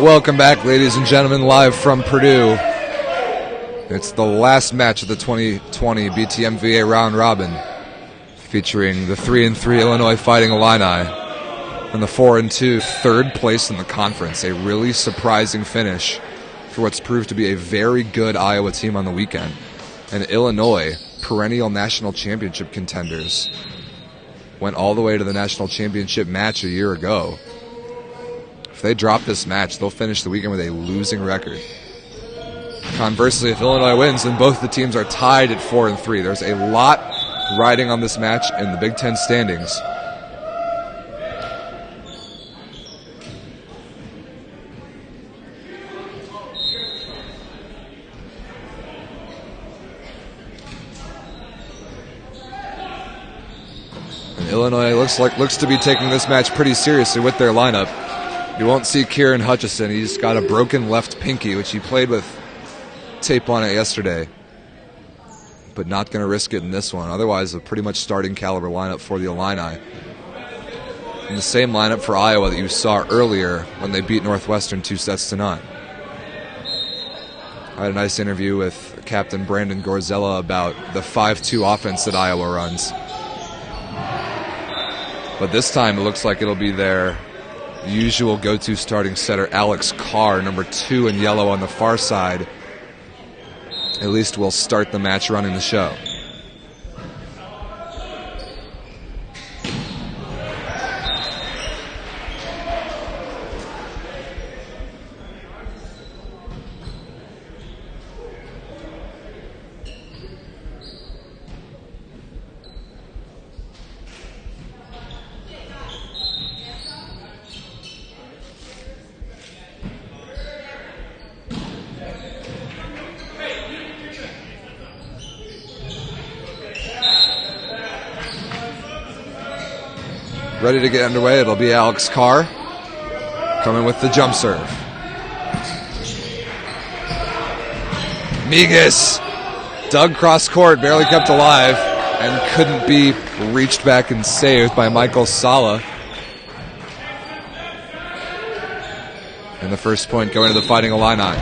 Welcome back, ladies and gentlemen, live from Purdue. It's the last match of the 2020 BTMVA round robin, featuring the 3-3 Illinois Fighting Illini and the 4-2 third place in the conference. A really surprising finish for what's proved to be a very good Iowa team on the weekend. And Illinois, perennial national championship contenders, went all the way to the national championship match a year ago. If they drop this match, they'll finish the weekend with a losing record. Conversely, if Illinois wins, then both the teams are tied at 4-3. There's a lot riding on this match in the Big Ten standings. And Illinois looks to be taking this match pretty seriously with their lineup. You won't see Kieran Hutchison. He's got a broken left pinky, which he played with tape on it yesterday, but not going to risk it in this one. Otherwise, a pretty much starting caliber lineup for the Illini. And the same lineup for Iowa that you saw earlier when they beat Northwestern 2-0. I had a nice interview with Captain Brandon Gorzella about the 5-2 offense that Iowa runs. But this time it looks like it'll be their usual go-to starting setter, Alex Carr, number 2 in yellow on the far side. At least we'll start the match running the show. Ready to get underway, it'll be Alex Carr coming with the jump serve. Migas dug cross court, barely kept alive, and couldn't be reached back and saved by Michael Sala. And the first point going to the Fighting Illini.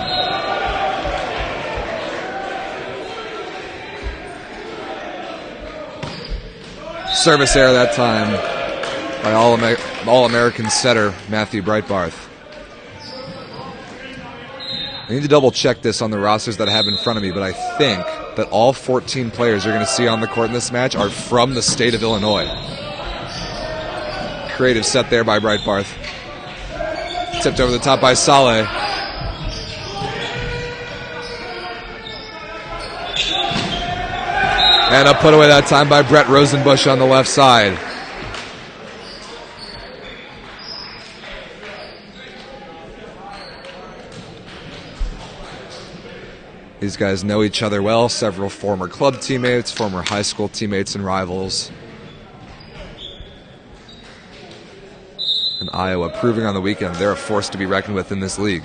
Service error that time by All-American setter Matthew Breitbarth. I need to double-check this on the rosters that I have in front of me, but I think that all 14 players you're going to see on the court in this match are from the state of Illinois. Creative set there by Breitbarth. Tipped over the top by Saleh. And a put away that time by Brett Rosenbush on the left side. These guys know each other well, several former club teammates, former high school teammates and rivals. And Iowa proving on the weekend they're a force to be reckoned with in this league.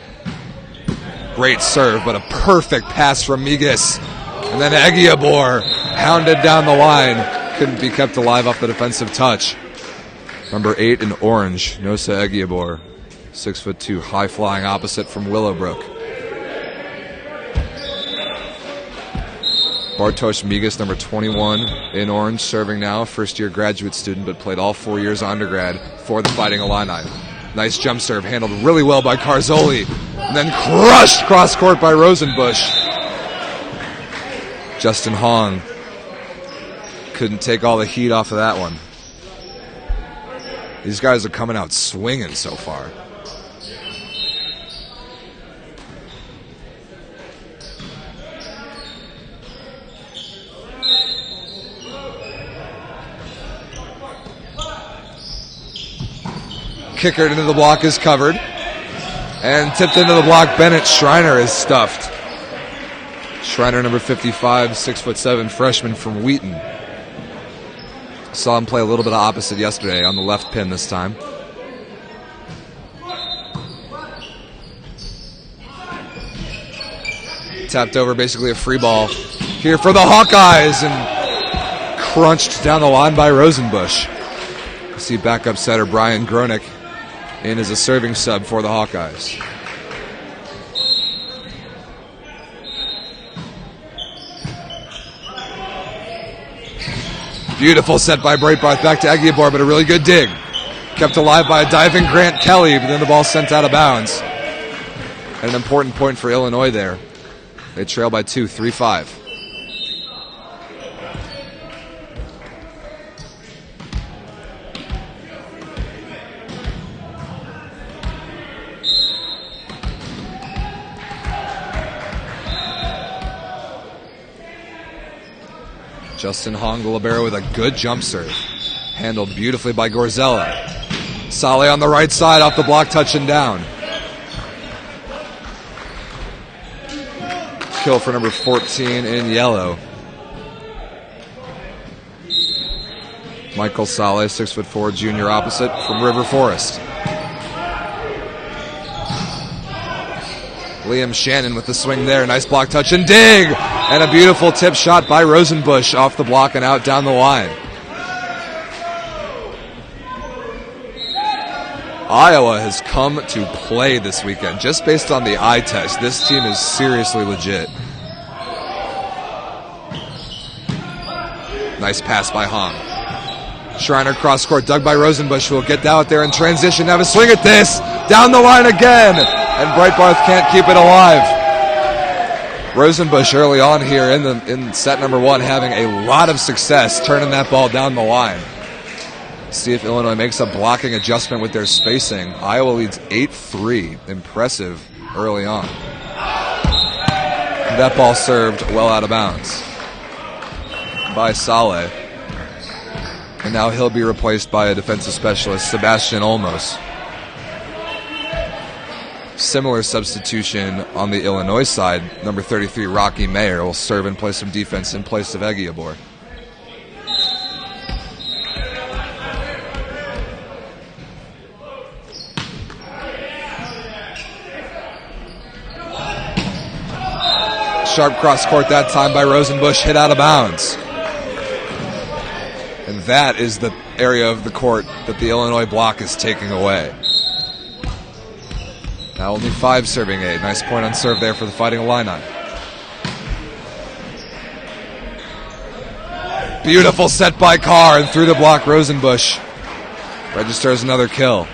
Great serve, but a perfect pass from Migas. And then Egiabor hounded down the line. Couldn't be kept alive off the defensive touch. Number 8 in orange, Nosa Egiabor. 6'2", high-flying opposite from Willowbrook. Bartosz Migas, number 21 in orange, serving now, first-year graduate student, but played all 4 years of undergrad for the Fighting Illini. Nice jump serve, handled really well by Carzoli, and then crushed cross-court by Rosenbush. Justin Hong couldn't take all the heat off of that one. These guys are coming out swinging so far. Kicker into the block is covered. And tipped into the block, Bennett Schreiner is stuffed. Schreiner, number 55, 6'7", freshman from Wheaton. Saw him play a little bit of opposite yesterday on the left pin this time. Tapped over, basically a free ball here for the Hawkeyes, and crunched down the line by Rosenbush. See backup setter Brian Gronick in as a serving sub for the Hawkeyes. Beautiful set by Breitbarth back to Egiobor, but a really good dig. Kept alive by a diving Grant Kelly, but then the ball sent out of bounds. And an important point for Illinois there. They trail by 2, 3-5. Justin Hong, the libero, with a good jump serve. Handled beautifully by Gorzella. Saleh on the right side, off the block, touching down. Kill for number 14 in yellow. Michael Saleh, 6'4", junior opposite from River Forest. Liam Shannon with the swing there. Nice block touch and dig! And a beautiful tip shot by Rosenbusch off the block and out down the line. Iowa has come to play this weekend. Just based on the eye test, this team is seriously legit. Nice pass by Hong. Schreiner cross court, dug by Rosenbusch, who will get out there in transition. Have a swing at this! Down the line again! And Breitbarth can't keep it alive. Rosenbusch early on here in set number 1 having a lot of success turning that ball down the line. See if Illinois makes a blocking adjustment with their spacing. Iowa leads 8-3. Impressive early on. That ball served well out of bounds by Saleh. And now he'll be replaced by a defensive specialist, Sebastian Olmos. Similar substitution on the Illinois side. Number 33, Rocky Mayer, will serve and play some defense in place of Egiobor. Sharp cross court that time by Rosenbusch, hit out of bounds. And that is the area of the court that the Illinois block is taking away. Now only 5 serving 8. Nice point on serve there for the Fighting Illini. Beautiful set by Carr, and through the block Rosenbusch registers another kill.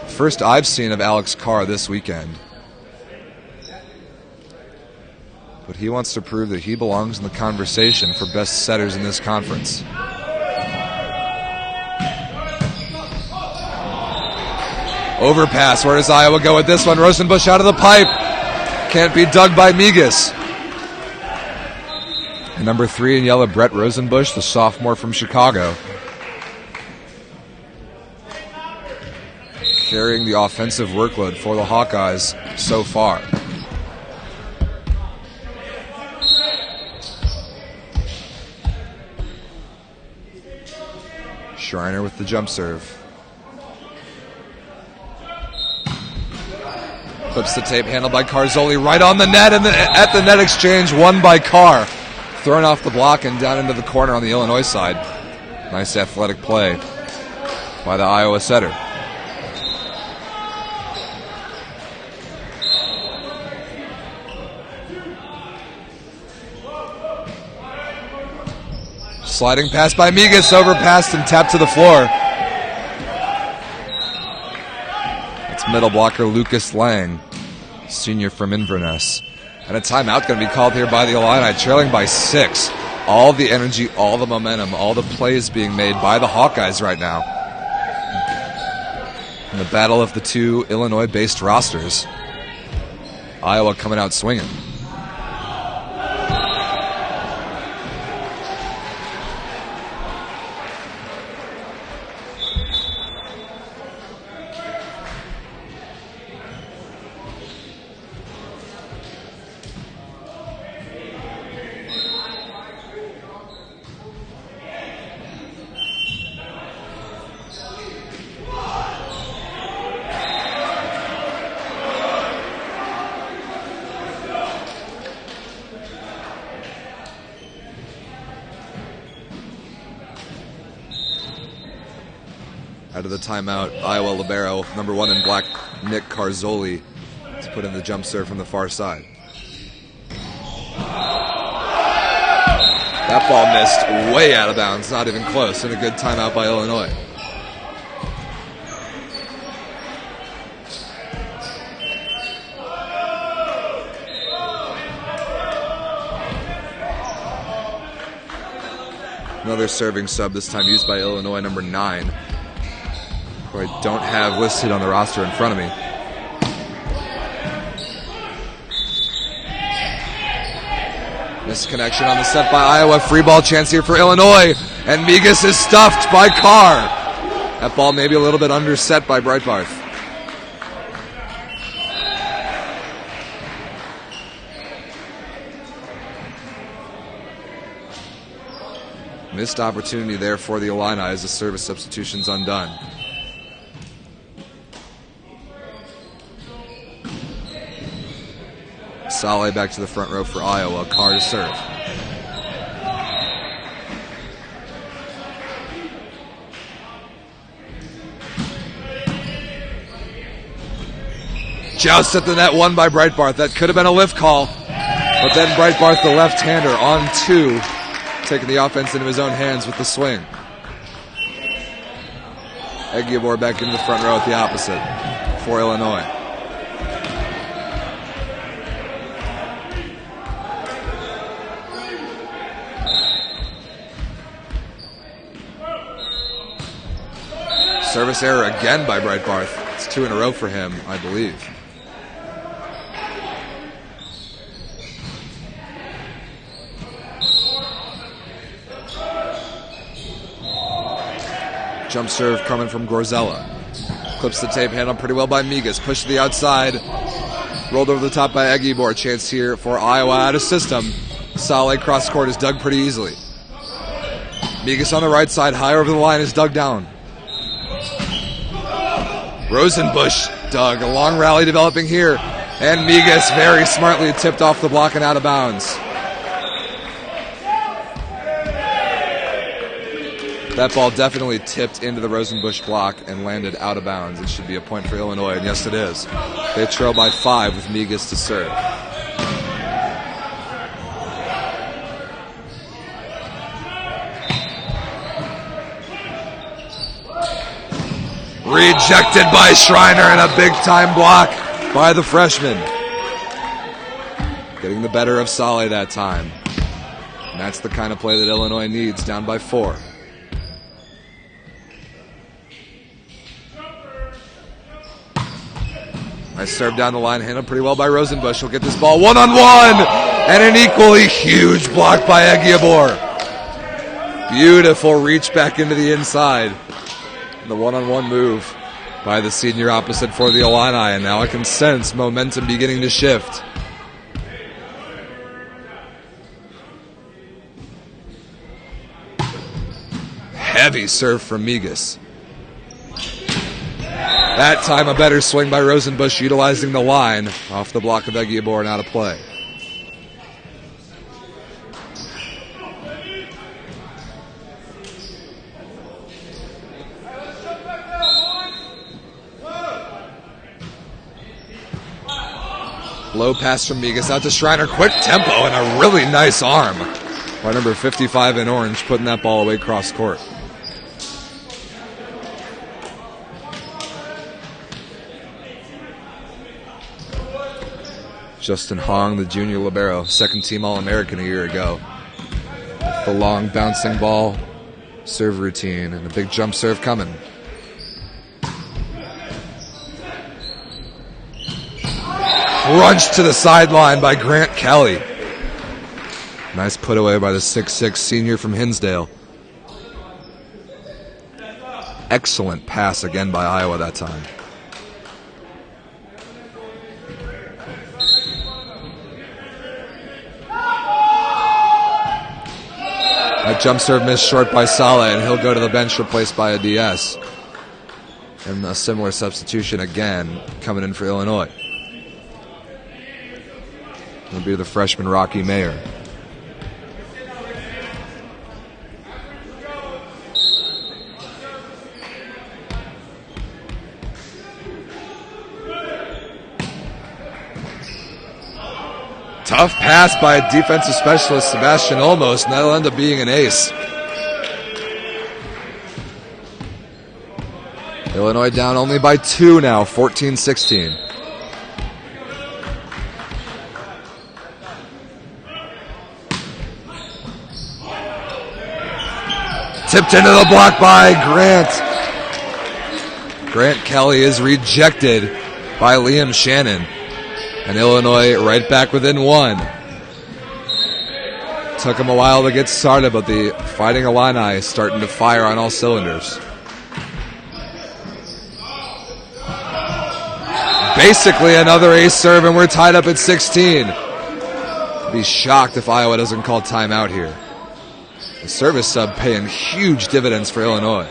First I've seen of Alex Carr this weekend. But he wants to prove that he belongs in the conversation for best setters in this conference. Overpass. Where does Iowa go with this one? Rosenbusch out of the pipe. Can't be dug by Migas. And number 3 in yellow, Brett Rosenbusch, the sophomore from Chicago. Carrying the offensive workload for the Hawkeyes so far. Schreiner with the jump serve. Clips the tape, handled by Carzoli, right on the net, and at the net exchange, won by Carr. Thrown off the block and down into the corner on the Illinois side. Nice athletic play by the Iowa setter. Sliding pass by Migas, overpassed and tapped to the floor. It's middle blocker Lucas Lang, senior from Inverness. And a timeout going to be called here by the Illini, trailing by 6. All the energy, all the momentum, all the plays being made by the Hawkeyes right now. In the battle of the 2 Illinois-based rosters. Iowa coming out swinging. Out of the timeout, Iowa libero, number 1 in black, Nick Carzoli, to put in the jump serve from the far side. That ball missed way out of bounds, not even close, and a good timeout by Illinois. Another serving sub, this time used by Illinois, number 9, who I don't have listed on the roster in front of me. Misconnection on the set by Iowa. Free ball chance here for Illinois. And Migas is stuffed by Carr. That ball maybe a little bit underset by Breitbarth. Missed opportunity there for the Illini as the service substitution's undone. Saleh back to the front row for Iowa. Carr to serve. Joust at the net, won by Breitbarth. That could have been a lift call. But then Breitbarth, the left-hander, on 2, taking the offense into his own hands with the swing. Egiobor back into the front row at the opposite for Illinois. Service error again by Breitbarth. It's 2 in a row for him, I believe. Jump serve coming from Gorzella. Clips the tape, handled pretty well by Migas. Pushed to the outside. Rolled over the top by Egiobor. Chance here for Iowa out of system. Saleh cross court is dug pretty easily. Migas on the right side, high over the line, is dug down. Rosenbush dug. A long rally developing here. And Migas very smartly tipped off the block and out of bounds. That ball definitely tipped into the Rosenbush block and landed out of bounds. It should be a point for Illinois, and yes it is. They trail by 5 with Migas to serve. Rejected by Schreiner, and a big-time block by the freshman. Getting the better of Saleh that time. And that's the kind of play that Illinois needs, down by 4. Nice serve down the line, handled pretty well by Rosenbush. He'll get this ball one-on-one, and an equally huge block by Egiobor. Beautiful reach back into the inside. The one-on-one move by the senior opposite for the Illini, and now I can sense momentum beginning to shift. Heavy serve from Migas. That time a better swing by Rosenbush, utilizing the line off the block of Egiobor and out of play. Low pass from Migas out to Schreiner. Quick tempo and a really nice arm by number 55 in orange, putting that ball away cross court. Justin Hong, the junior libero, second team All-American a year ago. The long bouncing ball serve routine and a big jump serve coming. Crunched to the sideline by Grant Kelly. Nice put away by the 6'6 senior from Hinsdale. Excellent pass again by Iowa that time. That jump serve missed short by Saleh, and he'll go to the bench replaced by a DS. And a similar substitution again coming in for Illinois. It'll be the freshman Rocky Mayer. Tough pass by a defensive specialist, Sebastian Olmos, and that'll end up being an ace. Illinois down only by 2 now, 14-16. Tipped into the block by Grant. Grant Kelly is rejected by Liam Shannon. And Illinois right back within 1. Took them a while to get started, but the Fighting Illini is starting to fire on all cylinders. Basically another ace serve, and we're tied up at 16. I'd be shocked if Iowa doesn't call timeout here. The service sub paying huge dividends for Illinois.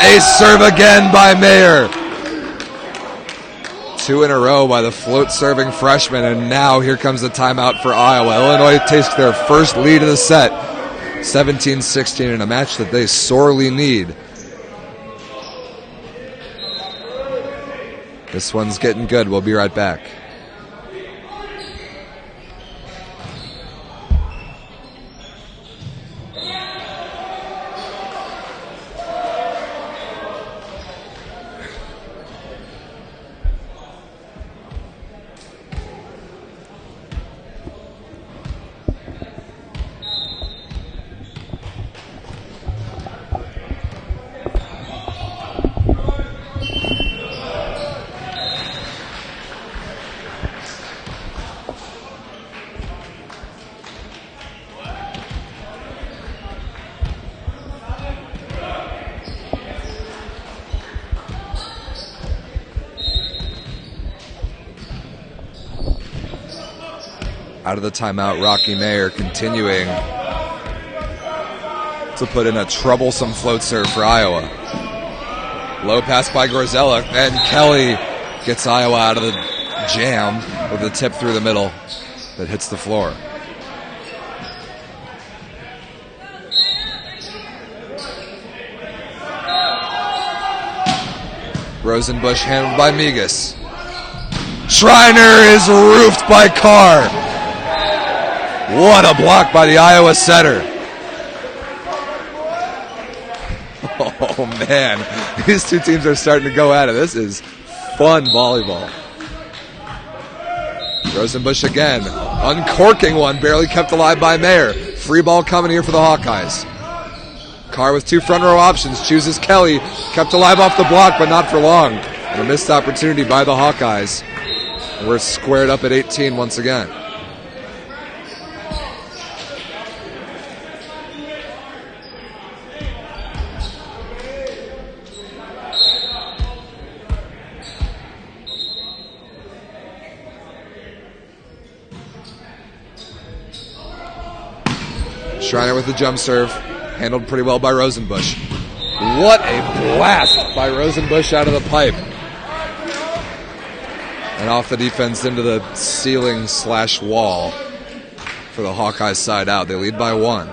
Ace serve again by Mayer. 2 in a row by the float-serving freshman, and now here comes the timeout for Iowa. Illinois takes their first lead of the set, 17-16, in a match that they sorely need. This one's getting good. We'll be right back. Out of the timeout, Rocky Mayer continuing to put in a troublesome float serve for Iowa. Low pass by Gorzella, and Kelly gets Iowa out of the jam with a tip through the middle that hits the floor. Rosenbush handled by Migas. Schreiner is roofed by Carr. What a block by the Iowa setter. Oh man, these two teams are starting to go at it. This is fun volleyball. Rosenbush again, uncorking one, barely kept alive by Mayer. Free ball coming here for the Hawkeyes. Carr with 2 front row options, chooses Kelly, kept alive off the block, but not for long. And a missed opportunity by the Hawkeyes. We're squared up at 18 once again. Schreiner with the jump serve, handled pretty well by Rosenbush. What a blast by Rosenbush out of the pipe. And off the defense into the ceiling/wall for the Hawkeyes side out. They lead by 1.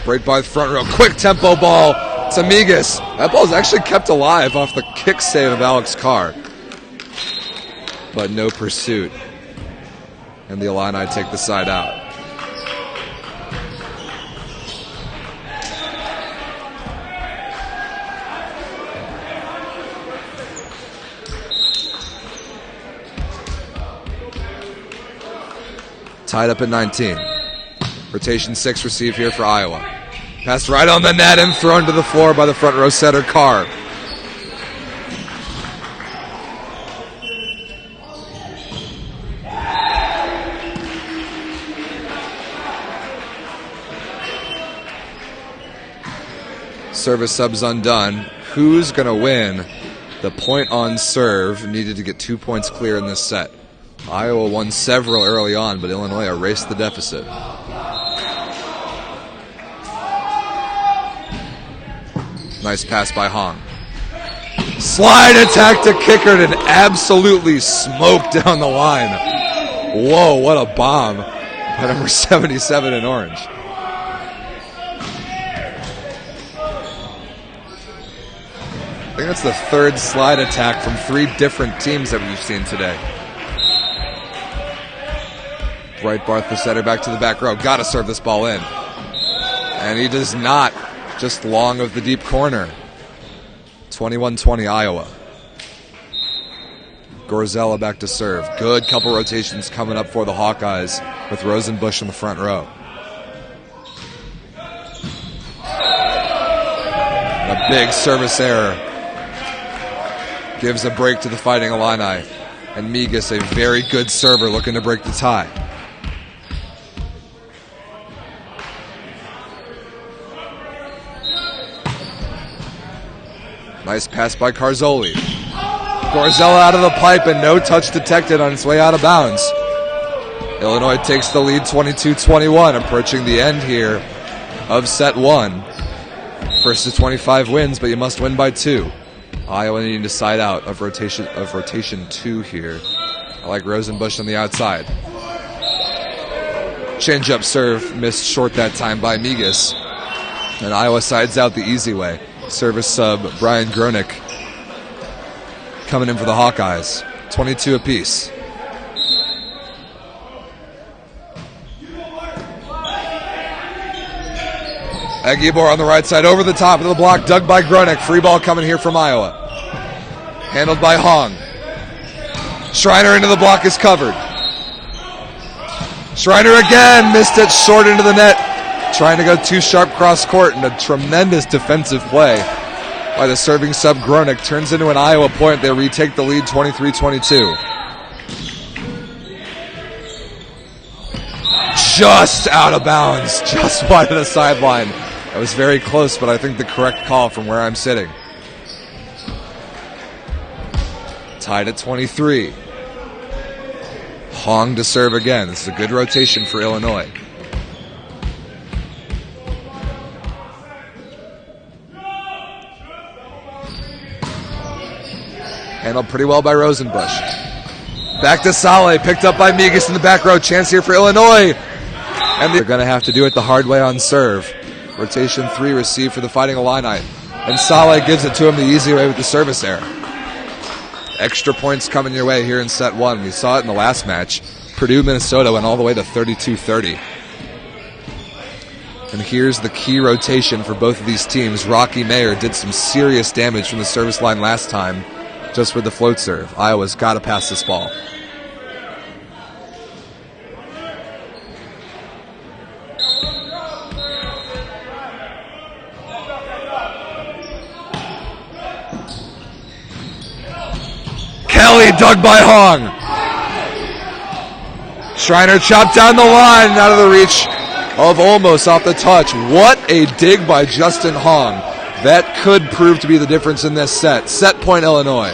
Break by the front row, quick tempo ball to Migas. That ball's actually kept alive off the kick save of Alex Carr. But no pursuit. And the Illini take the side out. Tied up at 19. Rotation 6 receive here for Iowa. Passed right on the net and thrown to the floor by the front row setter, Carr. Service subs undone. Who's going to win the point on serve? Needed to get 2 points clear in this set. Iowa won several early on, but Illinois erased the deficit. Nice pass by Hong. Slide attack to Kickert and absolutely smoked down the line. Whoa, what a bomb by number 77 in orange. I think that's the third slide attack from 3 different teams that we've seen today. Breitbarth, the setter, back to the back row. Got to serve this ball in. And he does not. Just long of the deep corner. 21-20 Iowa. Gorzella back to serve. Good couple rotations coming up for the Hawkeyes with Rosenbusch in the front row. A big service error gives a break to the Fighting Illini. And Migas, a very good server, looking to break the tie. Nice pass by Carzoli. Gorzella out of the pipe and no touch detected on its way out of bounds. Illinois takes the lead 22-21, approaching the end here of set 1. First to 25 wins, but you must win by 2. Iowa needing to side out of rotation 2 here. I like Rosenbusch on the outside. Change-up serve missed short that time by Migas. And Iowa sides out the easy way. Service sub Brian Gronick coming in for the Hawkeyes. 22 apiece. Aguilar on the right side, over the top of the block, dug by Gronick. Free ball coming here from Iowa. Handled by Hong. Schreiner into the block, is covered. Schreiner again, missed it short into the net. Trying to go too sharp cross court, and a tremendous defensive play by the serving sub Gronick turns into an Iowa point. They retake the lead 23-22. Just out of bounds, just wide of the sideline. That was very close, but I think the correct call from where I'm sitting. Tied at 23. Hong to serve again. This is a good rotation for Illinois. Handled pretty well by Rosenbusch. Back to Saleh, picked up by Migas in the back row. Chance here for Illinois. And they're going to have to do it the hard way on serve. Rotation 3 received for the Fighting Illini. And Saleh gives it to him the easy way with the service error. Extra points coming your way here in set 1. We saw it in the last match. Purdue, Minnesota went all the way to 32-30. And here's the key rotation for both of these teams. Rocky Mayer did some serious damage from the service line last time, just with the float serve. Iowa's got to pass this ball. Kelly dug by Hong. Schreiner chopped down the line, out of the reach of almost off the touch. What a dig by Justin Hong. That could prove to be the difference in this set. Set point, Illinois.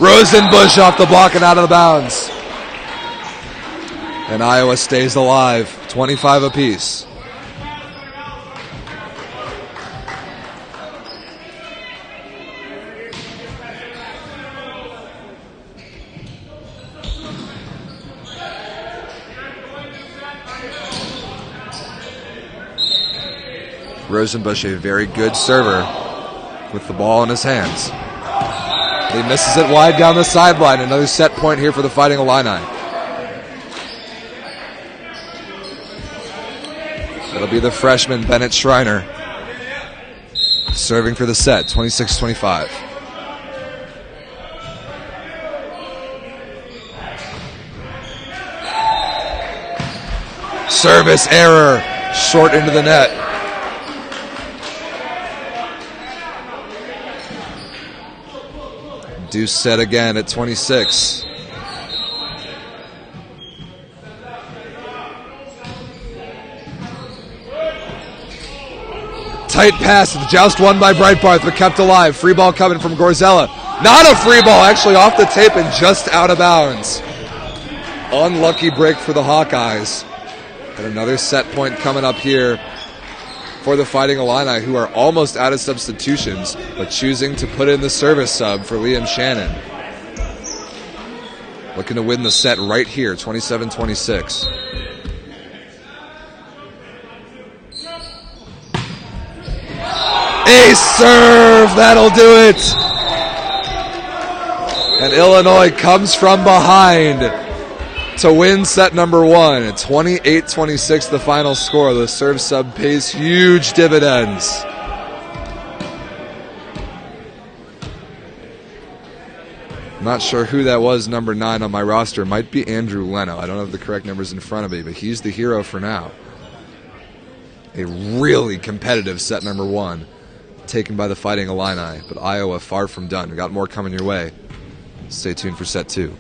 Rosenbusch off the block and out of the bounds. And Iowa stays alive, 25 apiece. Rosenbusch, a very good server with the ball in his hands. He misses it wide down the sideline. Another set point here for the Fighting Illini. It'll be the freshman Bennett Schreiner serving for the set, 26-25. Service error, short into the net. Deuce set again at 26. Tight pass, the joust won by Breitbarth, but kept alive. Free ball coming from Gorzella. Not a free ball, actually off the tape and just out of bounds. Unlucky break for the Hawkeyes. And another set point coming up here for the Fighting Illini, who are almost out of substitutions, but choosing to put in the service sub for Liam Shannon. Looking to win the set right here, 27-26. A serve, that'll do it. And Illinois comes from behind to win set number one. 28-26 the final score. The serve sub pays huge dividends. Not sure who that was, number 9 on my roster. Might be Andrew Leno. I don't have the correct numbers in front of me, but he's the hero for now. A really competitive set number one taken by the Fighting Illini, but Iowa far from done. We got more coming your way. Stay tuned for set 2.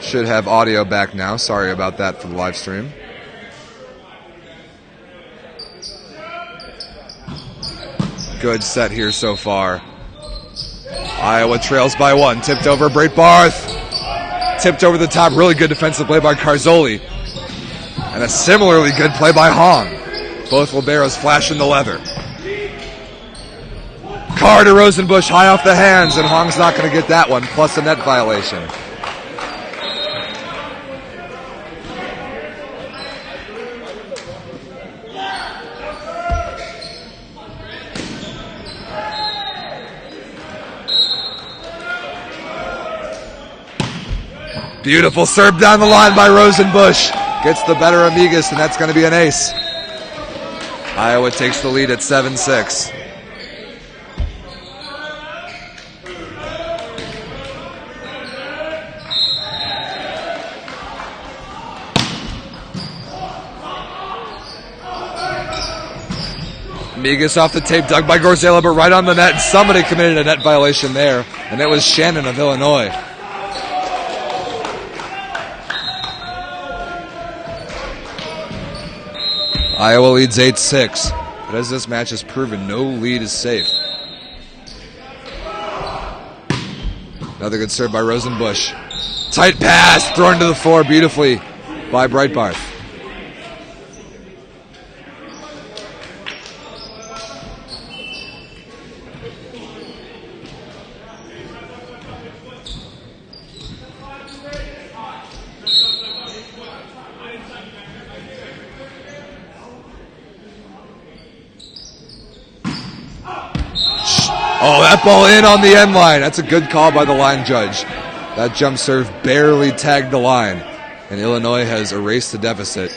Should have audio back now. Sorry about that for the live stream. Good set here so far. Iowa trails by 1. Tipped over Breitbarth. Tipped over the top. Really good defensive play by Carzoli. And a similarly good play by Hong. Both liberos flashing the leather. Carr to Rosenbush, high off the hands, and Hong's not going to get that one, plus a net violation. Beautiful serve down the line by Rosenbush. Gets the better of Migas, and that's going to be an ace. Iowa takes the lead at 7-6. Migas off the tape, dug by Gorzela, but right on the net. Somebody committed a net violation there, and it was Shannon of Illinois. Iowa leads 8-6, but as this match has proven, no lead is safe. Another good serve by Rosenbush. Tight pass, thrown to the floor beautifully by Breitbarth. Oh, that ball in on the end line. That's a good call by the line judge. That jump serve barely tagged the line, and Illinois has erased the deficit.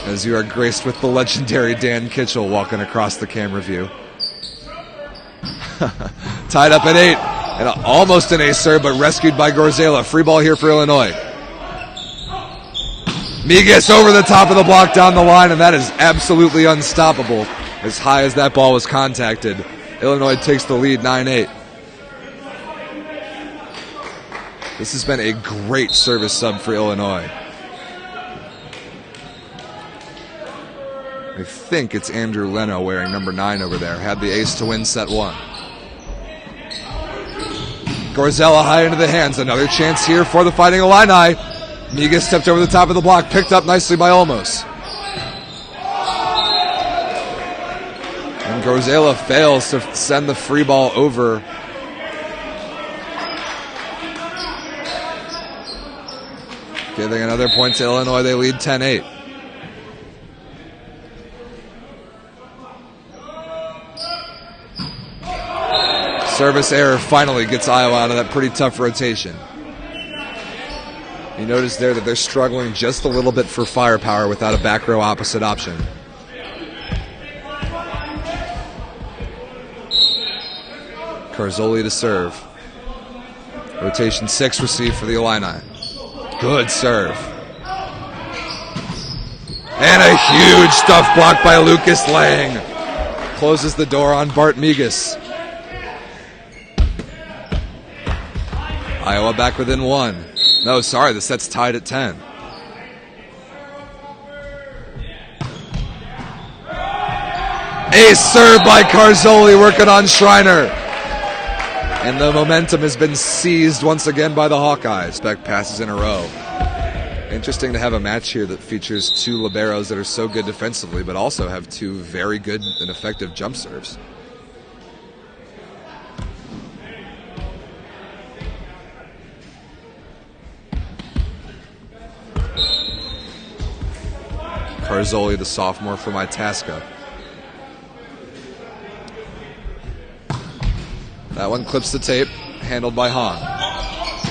As you are graced with the legendary Dan Kitchell walking across the camera view. Tied up at 8, and almost an ace serve, but rescued by Gorzela. Free ball here for Illinois. Migas over the top of the block down the line, and that is absolutely unstoppable. As high as that ball was contacted, Illinois takes the lead 9-8. This has been a great service sub for Illinois. I think it's Andrew Leno wearing number 9 over there. Had the ace to win set 1. Gorzela high into the hands. Another chance here for the Fighting Illini. Migas stepped over the top of the block. Picked up nicely by Olmos. And Gorzela fails to send the free ball over. Giving another point to Illinois. They lead 10-8. Service error finally gets Iowa out of that pretty tough rotation. You notice there that they're struggling just a little bit for firepower without a back row opposite option. Carzoli to serve. Rotation 6 received for the Illini. Good serve. And a huge stuff block by Lucas Lang. Closes the door on Bart Migas. Iowa back within 1. No, sorry, the set's tied at 10. Ace serve by Carzoli working on Schreiner. And the momentum has been seized once again by the Hawkeyes. Back passes in a row. Interesting to have a match here that features 2 liberos that are so good defensively, but also have 2 very good and effective jump serves. Carzoli, the sophomore from Itasca. That one clips the tape, handled by Hahn.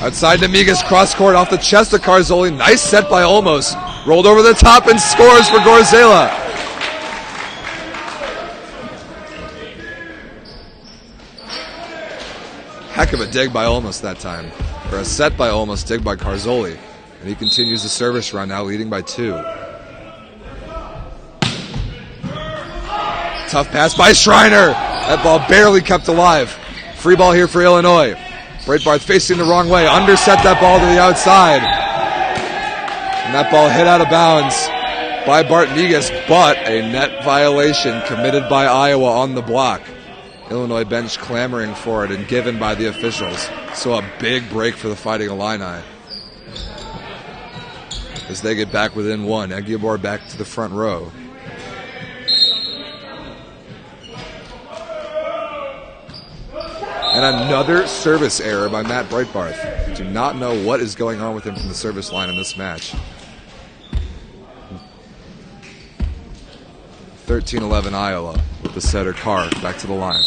Outside to Migas, cross court off the chest of Carzoli. Nice set by Olmos. Rolled over the top and scores for Gorzela. Heck of a dig by Olmos that time. Or a set by Olmos, dig by Carzoli. And he continues the service run, now leading by 2. Tough pass by Schreiner. That ball barely kept alive. Free ball here for Illinois. Breitbarth facing the wrong way. Underset that ball to the outside. And that ball hit out of bounds by Bart Migas, but a net violation committed by Iowa on the block. Illinois bench clamoring for it and given by the officials. So a big break for the Fighting Illini as they get back within one. Egiobor back to the front row. And another service error by Matt Breitbarth. Do not know what is going on with him from the service line in this match. 13-11 Iowa with the setter Carr back to the line.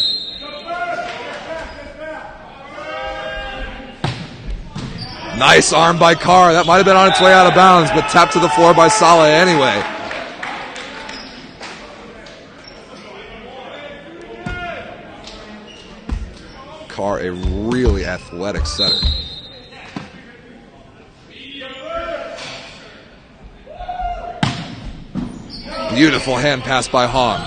Nice arm by Carr. That might have been on its way out of bounds, but tapped to the floor by Saleh anyway. Carr, a really athletic setter. Beautiful hand pass by Hong.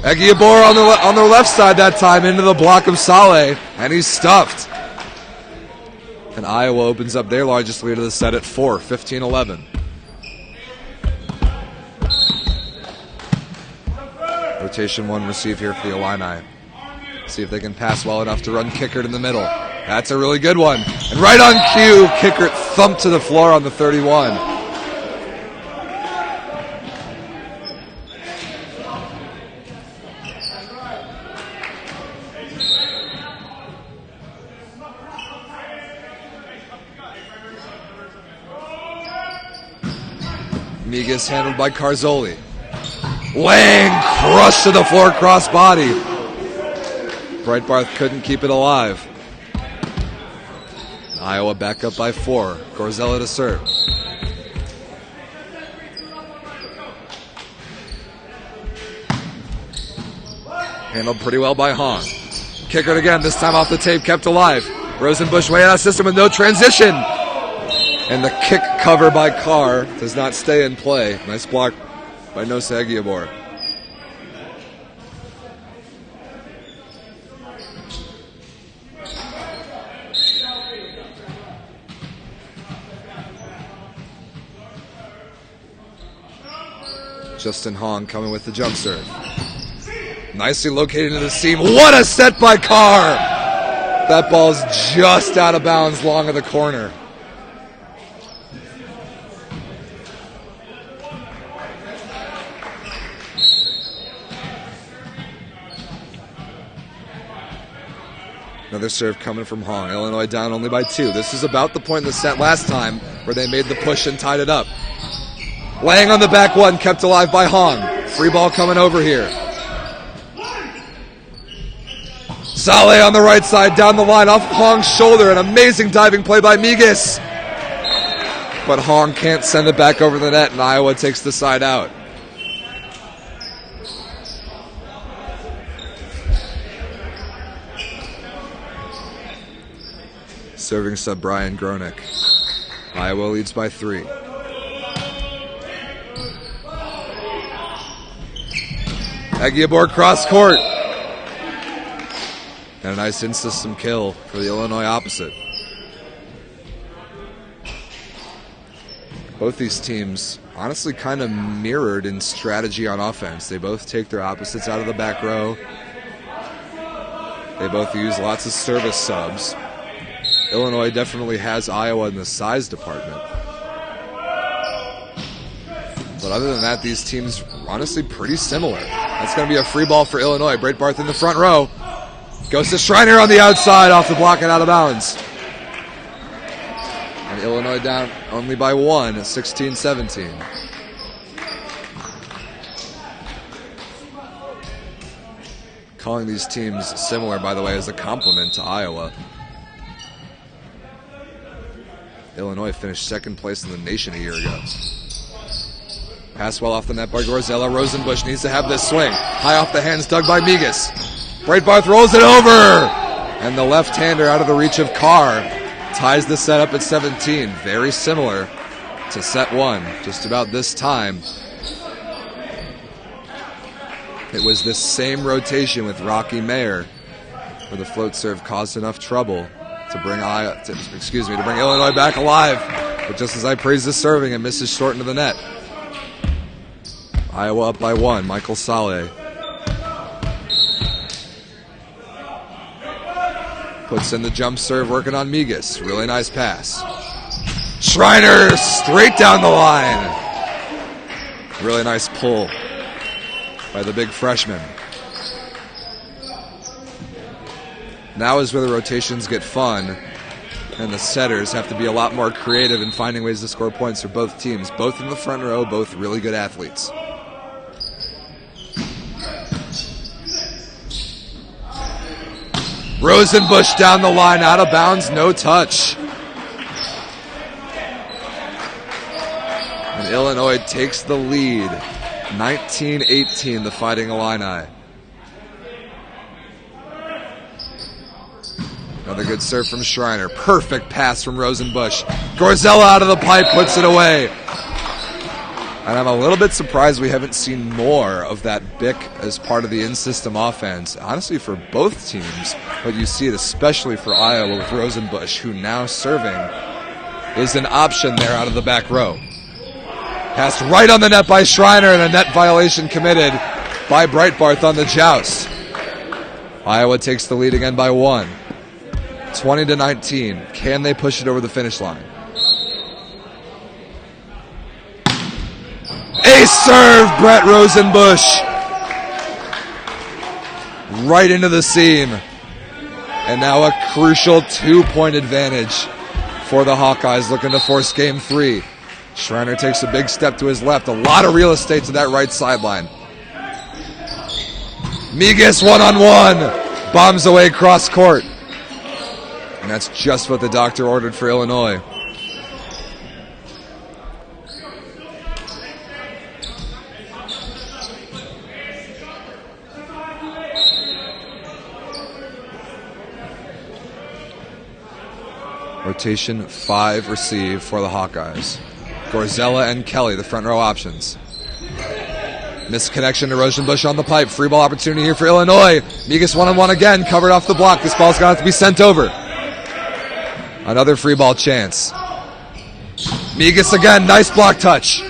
Egiobor on the left side that time into the block of Saleh, and he's stuffed. And Iowa opens up their largest lead of the set at 4, 15-11. Rotation one receive here for the Illini. See if they can pass well enough to run Kickert in the middle. That's a really good one. And right on cue, Kickert thumped to the floor on the 31. Migas handled by Carzoli. Lang crushed to the floor cross body. Breitbarth couldn't keep it alive. Iowa back up by 4. Gorzella to serve. Handled pretty well by Hong. Kickert again, this time off the tape, kept alive. Rosenbusch way out of system with no transition. And the kick cover by Carr does not stay in play. Nice block by Nosa Egiobor. Justin Hong coming with the jump serve. Nicely located into the seam. What a set by Carr! That ball's just out of bounds, long of the corner. Another serve coming from Hong. Illinois down only by 2. This is about the point in the set last time where they made the push and tied it up. Lang on the back one, kept alive by Hong. Free ball coming over here. Saleh on the right side, down the line, off Hong's shoulder. An amazing diving play by Migas. But Hong can't send it back over the net, and Iowa takes the side out. Serving sub Brian Gronick. Iowa leads by 3. Egiobor cross court. And a nice in-system kill for the Illinois opposite. Both these teams honestly kind of mirrored in strategy on offense. They both take their opposites out of the back row. They both use lots of service subs. Illinois definitely has Iowa in the size department. But other than that, these teams honestly pretty similar. That's going to be a free ball for Illinois. Breitbarth in the front row. Goes to Schreiner on the outside, off the block and out of bounds. And Illinois down only by 1 at 16-17. Calling these teams similar, by the way, is a compliment to Iowa. Illinois finished second place in the nation a year ago. Pass well off the net by Gorzella. Rosenbusch needs to have this swing. High off the hands, dug by Migas. Breitbarth rolls it over! And the left-hander out of the reach of Carr ties the set up at 17. Very similar to set 1. Just about this time, it was this same rotation with Rocky Mayer where the float serve caused enough trouble to bring Illinois back alive. But just as I praise the serving, it misses short into the net. Iowa up by 1. Michael Saleh puts in the jump serve, working on Migas. Really nice pass. Schreiner straight down the line. Really nice pull by the big freshman. Now is where the rotations get fun, and the setters have to be a lot more creative in finding ways to score points for both teams. Both in the front row, both really good athletes. Rosenbusch down the line, out of bounds, no touch. And Illinois takes the lead, 19-18, the Fighting Illini. Another good serve from Schreiner. Perfect pass from Rosenbusch. Gorzella out of the pipe, puts it away. And I'm a little bit surprised we haven't seen more of that Bick as part of the in-system offense. Honestly, for both teams, but you see it especially for Iowa with Rosenbusch, who now serving is an option there out of the back row. Passed right on the net by Schreiner, and a net violation committed by Breitbarth on the joust. Iowa takes the lead again by 1. 20-19. Can they push it over the finish line? Ace serve, Brett Rosenbusch. Right into the seam. And now a crucial 2-point advantage for the Hawkeyes, looking to force game 3. Schreiner takes a big step to his left. A lot of real estate to that right sideline. Migas one-on-one. Bombs away cross court. And that's just what the doctor ordered for Illinois. Rotation 5 receive for the Hawkeyes. Gorzella and Kelly, the front row options. Missed connection to Rosenbusch on the pipe. Free ball opportunity here for Illinois. Migas one-on-one again, covered off the block. This ball's going to have to be sent over. Another free ball chance. Migas again, nice block touch.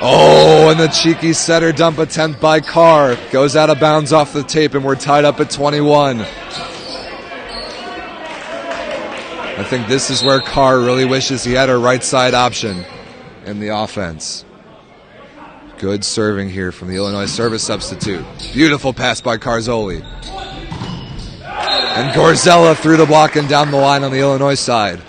Oh, and the cheeky setter dump attempt by Carr goes out of bounds off the tape, and we're tied up at 21. I think this is where Carr really wishes he had a right side option in the offense. Good serving here from the Illinois service substitute. Beautiful pass by Carzoli. And Gorzella through the block and down the line on the Illinois side.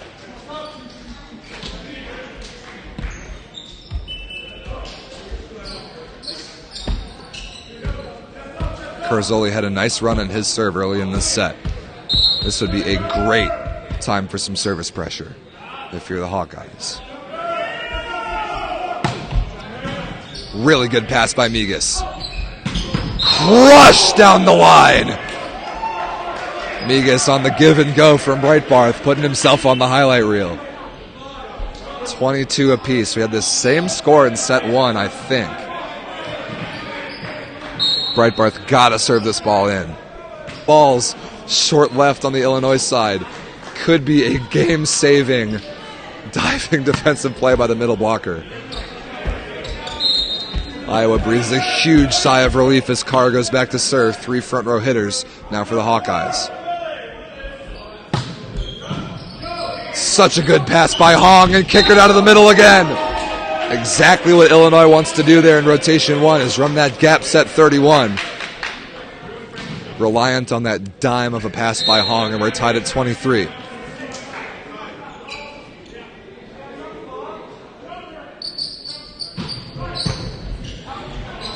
Carzoli had a nice run in his serve early in this set. This would be a great time for some service pressure if you're the Hawkeyes. Really good pass by Migas. Crushed down the line. Migas on the give and go from Breitbarth, putting himself on the highlight reel. 22 apiece. We had the same score in set 1, I think. Breitbarth got to serve this ball in. Ball's short left on the Illinois side. Could be a game-saving diving defensive play by the middle blocker. Iowa breathes a huge sigh of relief as Carr goes back to serve. 3 front row hitters now for the Hawkeyes. Such a good pass by Hong, and kick it out of the middle again. Exactly what Illinois wants to do there in rotation 1 is run that gap set 31. Reliant on that dime of a pass by Hong, and we're tied at 23.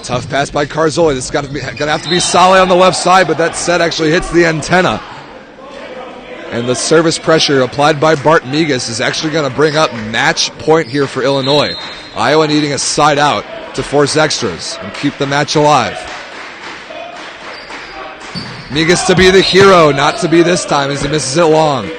Tough pass by Carzoli. This is going to have to be Saleh on the left side, but that set actually hits the antenna. And the service pressure applied by Bart Migas is actually going to bring up match point here for Illinois. Iowa needing a side out to force extras and keep the match alive. Migas to be the hero, not to be this time as he misses it long.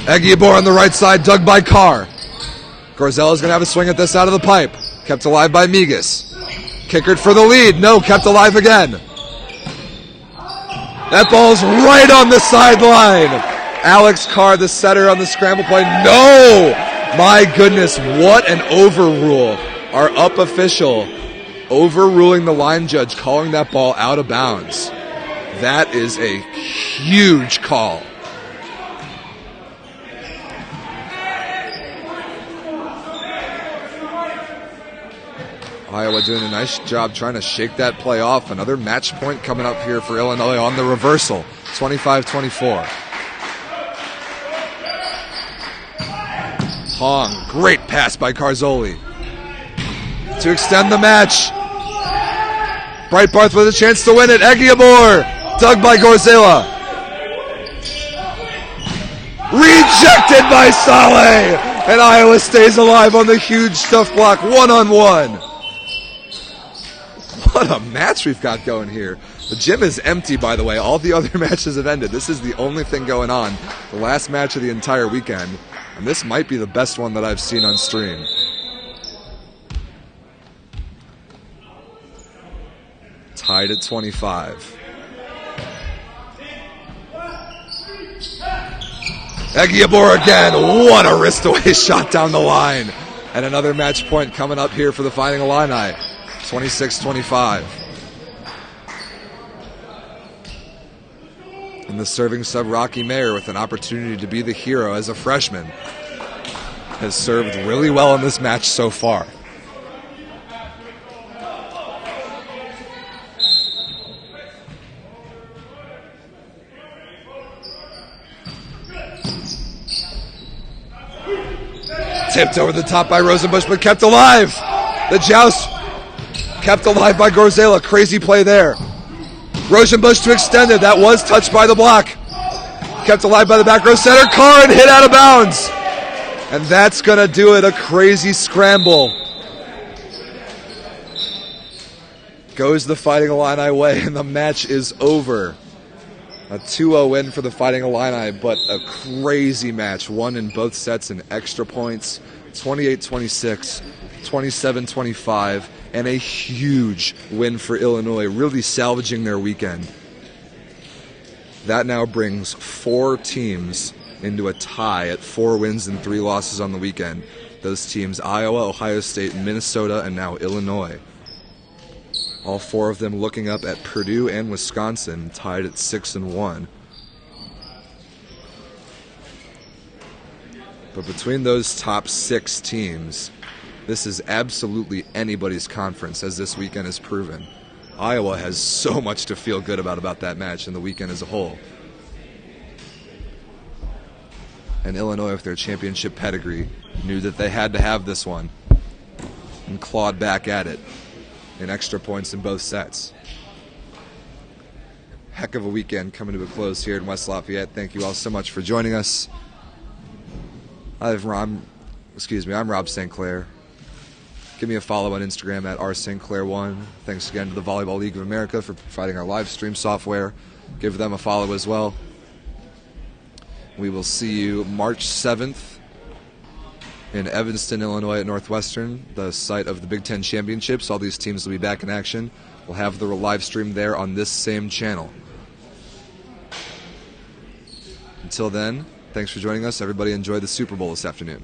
Egiabor on the right side, dug by Carr. Gorzella's going to have a swing at this out of the pipe. Kept alive by Migas. Kickered for the lead. No, kept alive again. That ball's right on the sideline. Alex Carr, the setter on the scramble play. No! My goodness, what an overrule. Our up official overruling the line judge, calling that ball out of bounds. That is a huge call. Iowa doing a nice job trying to shake that play off. Another match point coming up here for Illinois on the reversal. 25-24. Hong, great pass by Carzoli to extend the match. Breitbarth with a chance to win it. Egiabor, dug by Gorzela. Rejected by Saleh. And Iowa stays alive on the huge stuff block, one-on-one. What a match we've got going here. The gym is empty, by the way. All the other matches have ended. This is the only thing going on. The last match of the entire weekend. And this might be the best one that I've seen on stream. Tied at 25. Egiabor again. What a wrist-away shot down the line. And another match point coming up here for the Fighting Illini. 26-25. And the serving sub Rocky Mayer with an opportunity to be the hero as a freshman has served really well in this match so far. Tipped over the top by Rosenbusch, but kept alive. The joust kept alive by Gorzela. Crazy play there. Rosenbusch to extend it. That was touched by the block. Kept alive by the back row center. Carr and hit out of bounds. And that's going to do it. A crazy scramble. Goes the Fighting Illini way, and the match is over. A 2-0 win for the Fighting Illini, but a crazy match. Won in both sets in extra points. 28-26, 27-25. And a huge win for Illinois, really salvaging their weekend. That now brings 4 teams into a tie at 4 wins and 3 losses on the weekend. Those teams, Iowa, Ohio State, Minnesota, and now Illinois. All 4 of them looking up at Purdue and Wisconsin, tied at 6-1. But between those top 6 teams, this is absolutely anybody's conference, as this weekend has proven. Iowa has so much to feel good about that match and the weekend as a whole. And Illinois, with their championship pedigree, knew that they had to have this one and clawed back at it in extra points in both sets. Heck of a weekend coming to a close here in West Lafayette. Thank you all so much for joining us. I'm Rob St. Clair. Give me a follow on Instagram at rstclair1. Thanks again to the Volleyball League of America for providing our live stream software. Give them a follow as well. We will see you March 7th in Evanston, Illinois at Northwestern, the site of the Big Ten Championships. All these teams will be back in action. We'll have the live stream there on this same channel. Until then, thanks for joining us. Everybody enjoy the Super Bowl this afternoon.